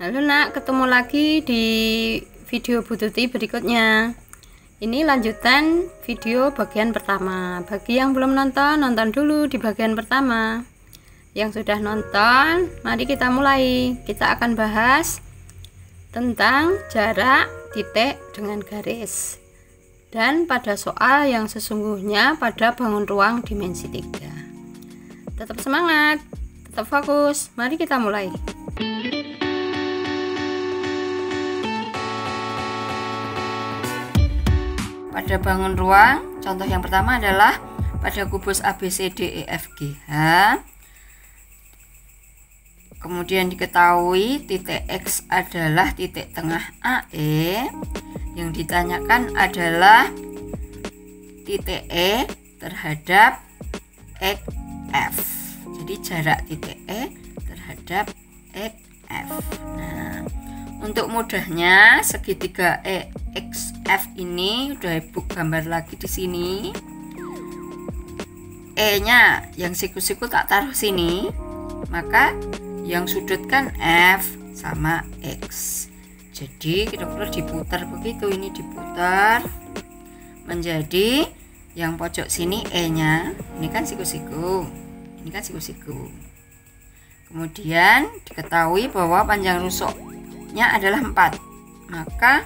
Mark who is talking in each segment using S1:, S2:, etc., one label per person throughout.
S1: Halo nak, ketemu lagi di video Bu Tuti berikutnya. Ini lanjutan video bagian pertama. Bagi yang belum nonton, nonton dulu di bagian pertama. Yang sudah nonton, mari kita mulai. Kita akan bahas tentang jarak titik dengan garis. Dan pada soal yang sesungguhnya pada bangun ruang dimensi 3. Tetap semangat, tetap fokus. Mari kita mulai. Pada bangun ruang, contoh yang pertama adalah pada kubus ABCDEFGH. Kemudian diketahui titik X adalah titik tengah AE. Yang ditanyakan adalah titik E terhadap XF. Jadi jarak titik E terhadap XF. Nah, untuk mudahnya segitiga EXF ini udah Ibu gambar lagi di sini. E-nya yang siku-siku tak taruh sini, maka yang sudut kan F sama X. Jadi kita perlu diputar begitu, ini diputar menjadi yang pojok sini E-nya. Ini kan siku-siku. Ini kan siku-siku. Kemudian diketahui bahwa panjang rusuknya adalah 4. Maka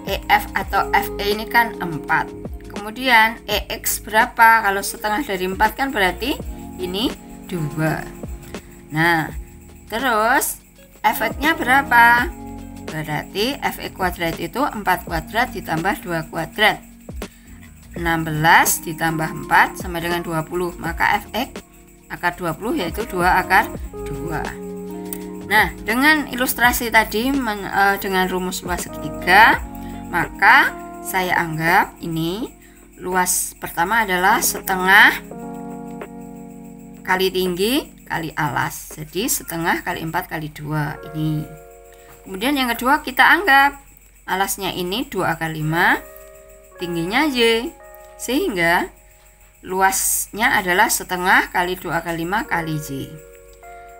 S1: EF atau FE ini kan 4. Kemudian EX berapa? Kalau setengah dari 4 kan berarti ini 2. Nah, terus F-nya berapa? Berarti Fe kuadrat itu 4 kuadrat ditambah 2 kuadrat. 16 ditambah 4 sama dengan 20. Maka Fx akar 20 yaitu 2 akar 2. Nah, dengan ilustrasi tadi dengan rumus luas segitiga, maka saya anggap ini luas pertama adalah setengah kali tinggi kali alas. Jadi setengah kali 4 kali 2 ini. Kemudian yang kedua kita anggap alasnya ini 2 akar 5, tingginya Y. Sehingga luasnya adalah setengah kali 2 akar 5 kali Y.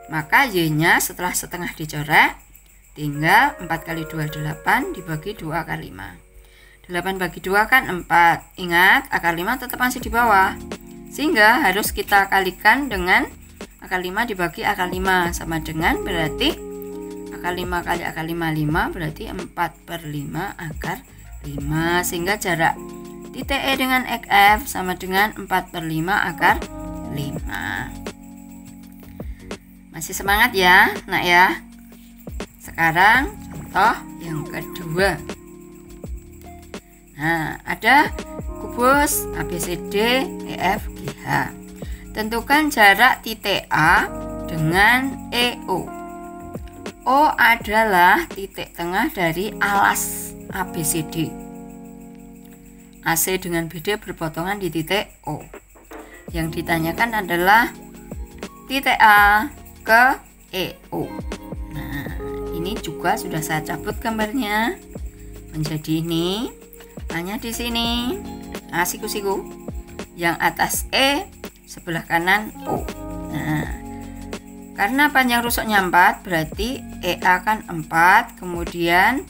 S1: Maka Y-nya setelah setengah dicoret, tinggal 4 kali 2 8 dibagi 2 akar 5. 8 bagi 2 kan 4. Ingat, akar 5 tetap masih di bawah. Sehingga harus kita kalikan dengan akar 5 dibagi akar 5. Sama dengan berarti akar 5 kali akar 5, 5 berarti 4/5 akar 5. Sehingga jarak titik E dengan XF sama dengan 4/5 akar 5. Masih semangat ya nak ya. Sekarang contoh yang kedua. Nah, ada kubus ABCDEFGH. Tentukan jarak titik A dengan EO. O adalah titik tengah dari alas ABCD. AC dengan BD berpotongan di titik O. Yang ditanyakan adalah titik A ke EO. Nah, ini juga sudah saya cabut gambarnya menjadi ini. Hanya di sini. Nah, siku-siku. Yang atas E, sebelah kanan O. Nah, karena panjang rusuknya 4, berarti EA kan 4, kemudian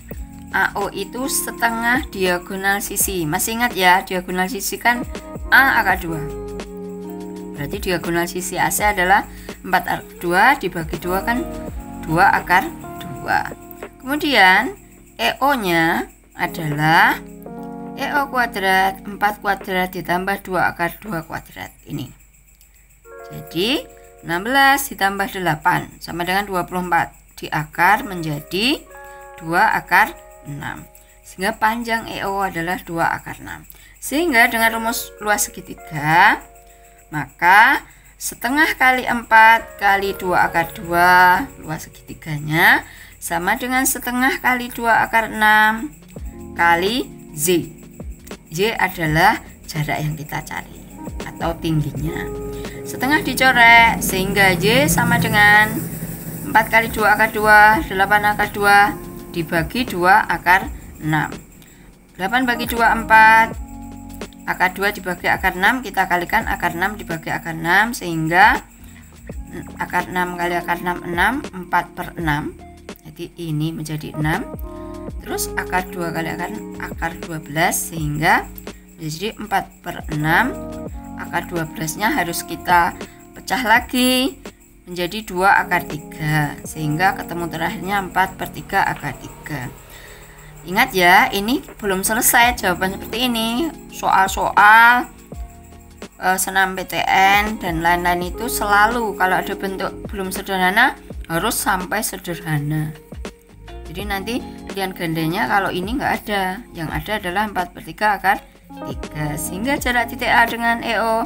S1: AO itu setengah diagonal sisi. Masih ingat ya, diagonal sisi kan A akar 2. Berarti diagonal sisi AC adalah 4 akar 2 dibagi 2 kan 2 akar 2. Kemudian EO-nya adalah EO kuadrat 4 kuadrat ditambah 2 akar 2 kuadrat ini. Jadi 16 ditambah 8 sama dengan 24. Diakar menjadi 2 akar 6. Sehingga panjang EO adalah 2 akar 6. Sehingga dengan rumus luas segitiga, maka setengah kali 4 kali 2 akar 2 luas segitiganya sama dengan setengah kali 2 akar 6 kali Z. Y adalah jarak yang kita cari atau tingginya. Setengah dicoret sehingga Y sama dengan 4 kali 2 akar 2, 8 akar 2 dibagi 2 akar 6. 8 bagi 2, 4. Akar 2 dibagi akar 6, kita kalikan akar 6 dibagi akar 6 sehingga akar 6 kali akar 6, 6, 4/6. Jadi ini menjadi 6. Terus akar 2 kali akar 12 sehingga menjadi 4/6. Akar 12-nya harus kita pecah lagi menjadi 2 akar 3 sehingga ketemu terakhirnya 4/3 akar 3. Ingat ya, ini belum selesai jawaban seperti ini. Soal-soal senam PTN dan lain-lain itu selalu kalau ada bentuk belum sederhana harus sampai sederhana. Jadi nanti pilihan gandanya kalau ini enggak ada, yang ada adalah 4/3 akar 3 sehingga jarak titik A dengan EO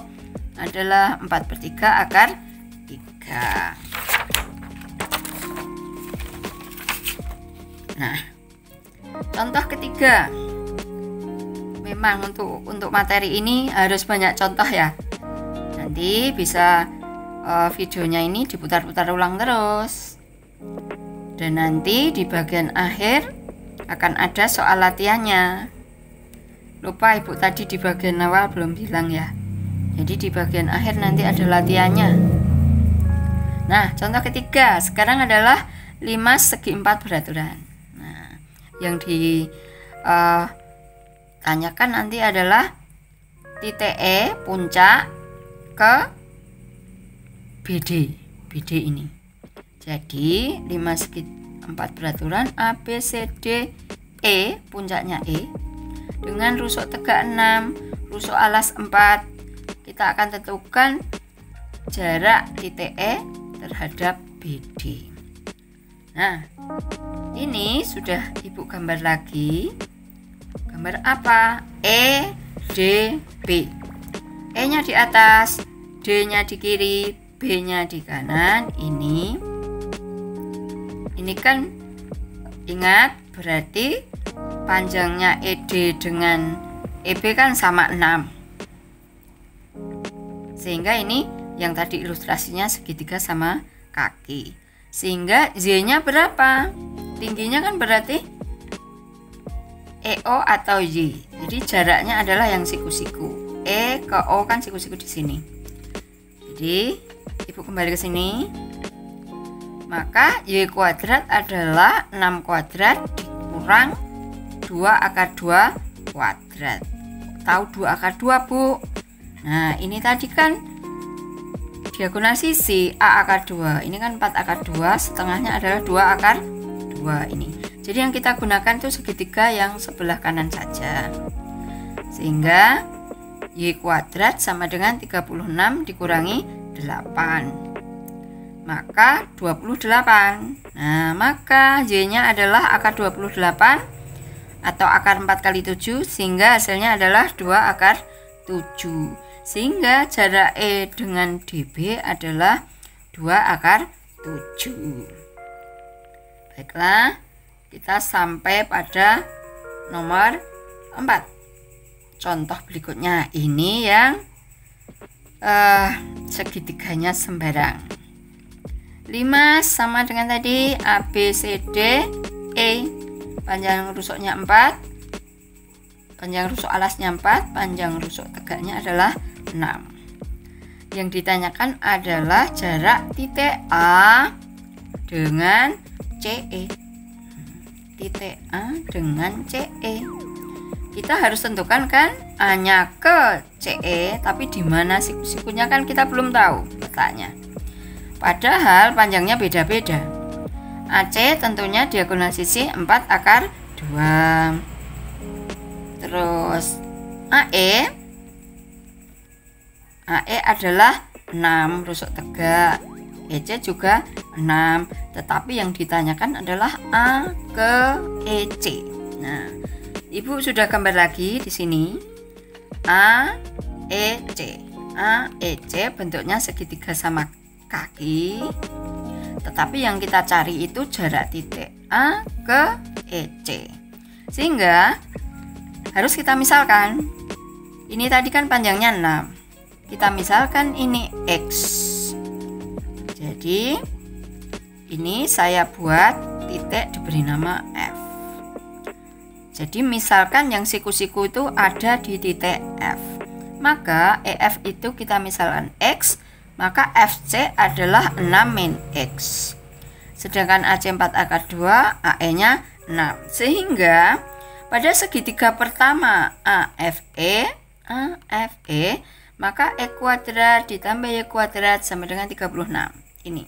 S1: adalah 4/3 akar 3. Nah, contoh ketiga. Memang untuk materi ini harus banyak contoh ya. Nanti bisa videonya ini diputar-putar ulang terus. Dan nanti di bagian akhir akan ada soal latihannya. Lupa Ibu tadi di bagian awal belum bilang ya. Jadi di bagian akhir nanti ada latihannya. Nah, contoh ketiga sekarang adalah 5 segi 4 beraturan. Nah, yang tanyakan nanti adalah titik E puncak ke BD ini. Jadi 5 segi 4 beraturan A, B, C, D, E, puncaknya E dengan rusuk tegak 6, rusuk alas 4. Kita akan tentukan jarak titik E terhadap BD. Nah, ini sudah Ibu gambar lagi. Gambar apa? E, D, B. E-nya di atas, D-nya di kiri, B-nya di kanan. Ini kan ingat berarti panjangnya ED dengan EB kan sama 6. Sehingga ini yang tadi ilustrasinya segitiga sama kaki. Sehingga Z-nya berapa? Tingginya kan berarti EO atau Y. Jadi jaraknya adalah yang siku-siku. E ke O kan siku-siku di sini. Jadi Ibu kembali ke sini. Maka Y kuadrat adalah 6 kuadrat dikurang 2 akar 2 kuadrat. Tahu 2 akar 2, Bu? Nah, ini tadi kan diagonal sisi A akar 2. Ini kan 4 akar 2, setengahnya adalah 2 akar 2 ini. Jadi yang kita gunakan itu segitiga yang sebelah kanan saja. Sehingga Y kuadrat sama dengan 36 dikurangi 8. Maka 28. Nah, maka Y-nya adalah akar 28 atau akar 4 kali 7 sehingga hasilnya adalah 2 akar 7. Sehingga jarak E dengan DB adalah 2 akar 7. Baiklah. Kita sampai pada nomor 4. Contoh berikutnya ini yang segitiganya sembarang. 5 sama dengan tadi A, B, C, D, E. Panjang rusuknya 4. Panjang rusuk alasnya 4. Panjang rusuk tegaknya adalah 6. Yang ditanyakan adalah jarak titik A dengan CE. Titik A dengan CE. Kita harus tentukan kan A-nya ke CE, tapi di mana siku-sikunya kan kita belum tahu letaknya. Padahal panjangnya beda-beda. AC tentunya diagonal sisi 4 akar 2. Terus AE adalah 6 rusuk tegak. EC juga 6, tetapi yang ditanyakan adalah A ke EC. Nah, Ibu sudah gambar lagi di sini. A, EC. A, EC bentuknya segitiga sama kaki. Tetapi yang kita cari itu jarak titik A ke EC. Sehingga harus kita misalkan. Ini tadi kan panjangnya 6. Kita misalkan ini X. Jadi ini saya buat titik diberi nama F. Jadi misalkan yang siku-siku itu ada di titik F. Maka EF itu kita misalkan X maka FC adalah 6 min X. Sedangkan AC 4 akar 2, AE-nya 6. Sehingga pada segitiga pertama AFE, maka E kuadrat ditambah Y kuadrat sama dengan 36. Ini.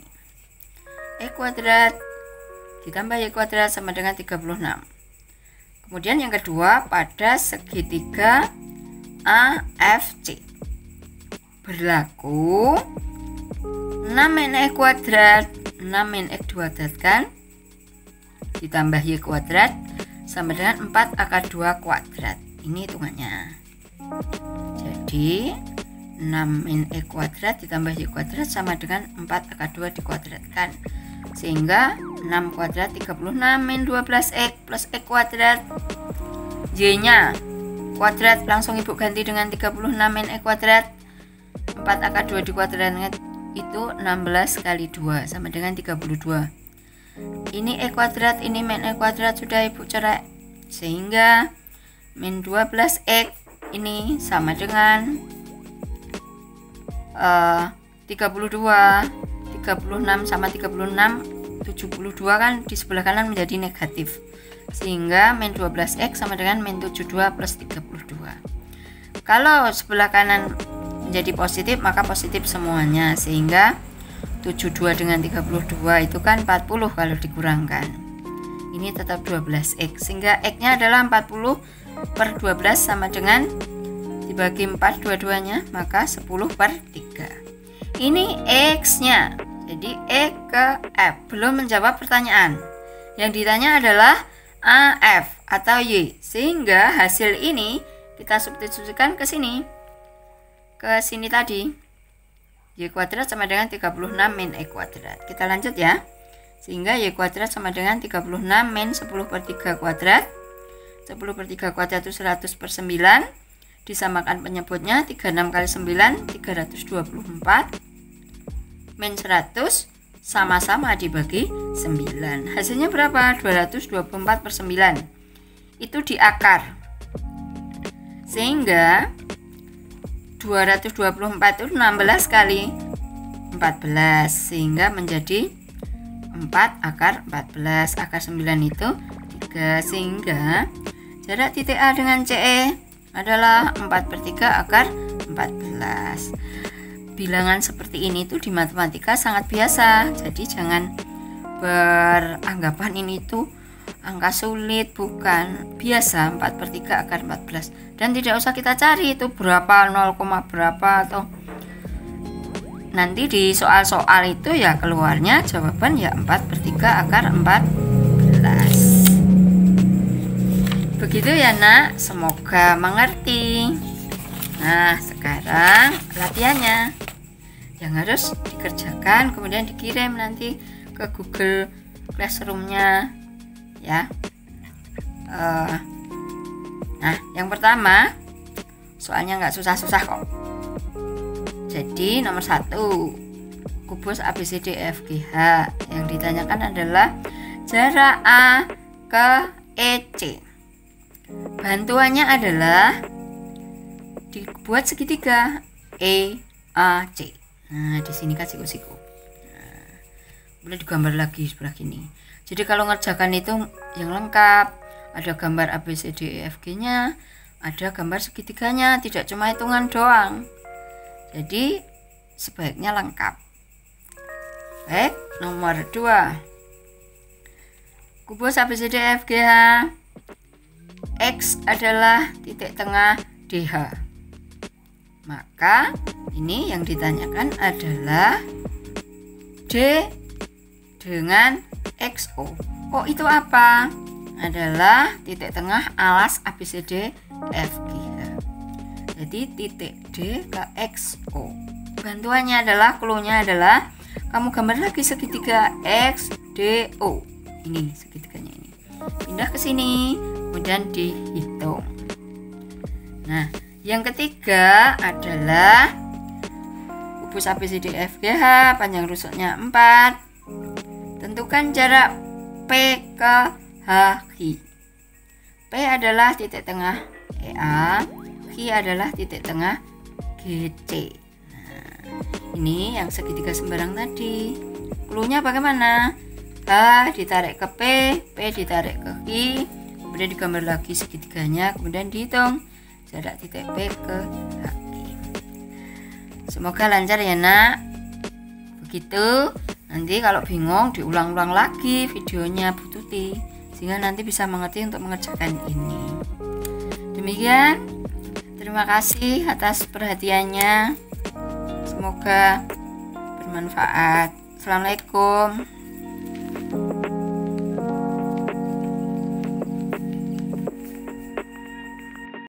S1: E kuadrat ditambah Y kuadrat sama dengan 36. Kemudian yang kedua, pada segitiga AFC berlaku 6 min E kuadrat, 6 min X kuadrat kan, ditambah Y kuadrat sama dengan 4 akar 2 kuadrat. Ini hitungannya. Jadi 6 min E kuadrat ditambah Y kuadrat sama dengan 4 akar 2 dikuadratkan. Sehingga 6 kuadrat 36 min 12X plus X kuadrat. Y-nya kuadrat langsung ibu ganti dengan 36 min E kuadrat. 4 akar 2 dikuadratkan itu 16 kali 2 sama dengan 32. Ini E kuadrat, ini min E kuadrat sudah ibu cerai. Sehingga min 12X ini sama dengan 32. 36 sama 36, 72 kan di sebelah kanan menjadi negatif. Sehingga min 12X sama dengan min 72 plus 32. Kalau sebelah kanan menjadi positif, maka positif semuanya. Sehingga 72 dengan 32 itu kan 40 kalau dikurangkan. Ini tetap 12X. Sehingga X-nya adalah 40 per 12 sama dengan dibagi 4 dua-duanya, maka 10 per 3. Ini X-nya. Jadi E ke F. Belum menjawab pertanyaan. Yang ditanya adalah AF atau Y. Sehingga hasil ini kita substitusikan ke sini. Ke sini tadi. Y kuadrat sama dengan 36 min E kuadrat. Kita lanjut ya. Sehingga Y kuadrat sama dengan 36 min 10 per 3 kuadrat. 10 per 3 kuadrat itu 100 per 9. Disamakan penyebutnya 36 kali 9 324 min 100 sama-sama dibagi 9. Hasilnya berapa? 224 per 9. Itu di akar. Sehingga 224 itu 16 kali 14. Sehingga menjadi 4 akar 14. Akar 9 itu 3. Sehingga jarak titik A dengan CE adalah 4 per 3 akar 14. Bilangan seperti ini tuh di matematika sangat biasa. Jadi jangan beranggapan ini tuh angka sulit, bukan. Biasa 4 per 3 akar 14. Dan tidak usah kita cari itu berapa, 0, berapa atau nanti di soal-soal itu ya keluarnya jawaban ya 4 per 3 akar 14. Begitu ya nak, semoga mengerti. Nah sekarang latihannya yang harus dikerjakan kemudian dikirim nanti ke Google Classroom-nya ya. Nah yang pertama soalnya nggak susah-susah kok. Jadi nomor 1, kubus ABCD EFGH. Yang ditanyakan adalah jarak A ke EC. Bantuannya adalah dibuat segitiga EAC. Nah, di sini kan siku-siku. Nah, boleh digambar lagi sebelah kini. Jadi kalau ngerjakan itu yang lengkap, ada gambar ABCDEFG-nya, ada gambar segitiganya, tidak cuma hitungan doang. Jadi sebaiknya lengkap. Baik, nomor 2. Kubus ABCDEFGH. X adalah titik tengah DH. Maka ini yang ditanyakan adalah D dengan XO. Oh itu apa? Adalah titik tengah alas ABCD EFGH. Jadi titik D ke XO. Bantuannya adalah, cluenya adalah kamu gambar lagi segitiga XDO. Ini segitiganya ini. Pindah ke sini, kemudian dihitung. Nah, yang ketiga adalah kubus ABCDEFGH, panjang rusuknya 4. Tentukan jarak P ke HQ. P adalah titik tengah EA, Q adalah titik tengah GC. Nah, Ini yang segitiga sembarang tadi. Cluenya bagaimana? H ditarik ke P ditarik ke I, kemudian digambar lagi segitiganya, kemudian dihitung jarak titik P ke HI. Semoga lancar ya nak. Begitu. Nanti kalau bingung diulang-ulang lagi videonya Bu Tuti, sehingga nanti bisa mengerti untuk mengerjakan ini. Demikian. Terima kasih atas perhatiannya. Semoga bermanfaat. Assalamualaikum.